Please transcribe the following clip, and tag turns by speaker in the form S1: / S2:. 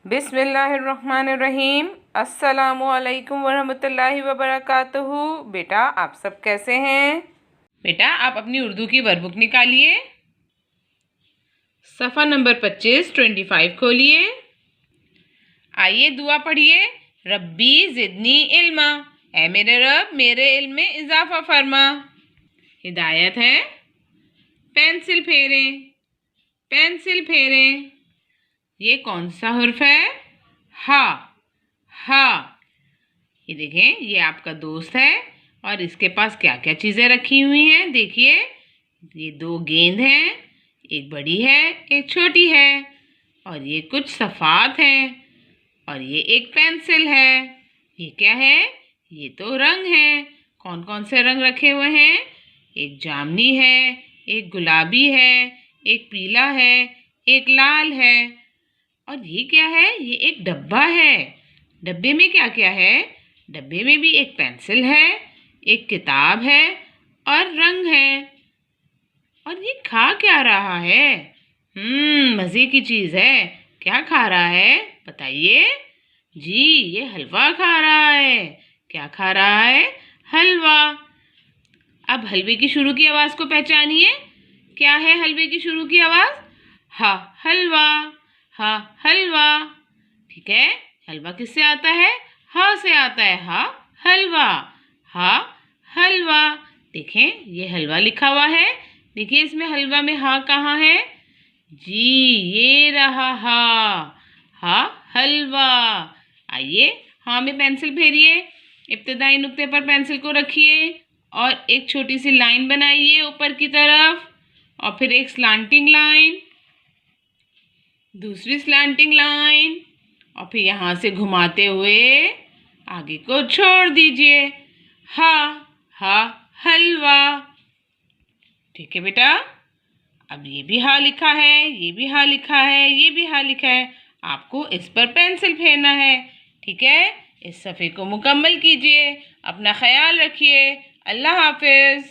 S1: बिस्मिल्लाहिर्रहमानिर्रहीम। अस्सलामुअलैकुम वरहमतुल्लाहि वबरकातुहू। बेटा आप सब कैसे हैं? बेटा आप अपनी उर्दू की वर्कबुक निकालिए। सफ़ा नंबर 25 खोलिए। आइए दुआ पढ़िए। रब्बी ज़िदनी इल्मा, ऐ मेरे रब मेरे इल्म में इजाफा फरमा। हिदायत है, पेंसिल फेरें, पेंसिल फेरें। ये कौन सा हुर्फ है? हा। हा। ये देखें, ये आपका दोस्त है और इसके पास क्या क्या चीज़ें रखी हुई हैं। देखिए, ये 2 गेंद हैं, एक बड़ी है एक छोटी है, और ये कुछ सफ़ात हैं, और ये एक पेंसिल है। ये क्या है? ये तो रंग है। कौन कौन से रंग रखे हुए हैं? एक जामनी है, एक गुलाबी है, एक पीला है, एक लाल है। और ये क्या है? ये एक डब्बा है। डब्बे में क्या क्या है? डब्बे में भी एक पेंसिल है, एक किताब है और रंग है। और ये खा क्या रहा है? मज़े की चीज़ है। क्या खा रहा है बताइए? जी, ये हलवा खा रहा है। क्या खा रहा है? हलवा। अब हलवे की शुरू की आवाज़ को पहचानिए। क्या है हलवे की शुरू की आवाज़? हा हलवा, हा हलवा। ठीक है, हलवा किससे आता है? हा से आता है। हा हलवा, हा हलवा। देखें, ये हलवा लिखा हुआ है। देखिए इसमें हलवा में हा कहाँ है? जी, ये रहा हा। हा हलवा। आइए हाँ में पेंसिल फेरिए। इब्तिदाई नुक्ते पर पेंसिल को रखिए और एक छोटी सी लाइन बनाइए ऊपर की तरफ, और फिर एक स्लांटिंग लाइन, दूसरी स्लांटिंग लाइन, और फिर यहाँ से घुमाते हुए आगे को छोड़ दीजिए। हा हा हलवा। ठीक है बेटा, अब ये भी हा लिखा है, ये भी हा लिखा है, ये भी हा लिखा है। आपको इस पर पेंसिल फेरना है। ठीक है, इस सफ़े को मुकम्मल कीजिए। अपना ख्याल रखिए। अल्लाह हाफिज़।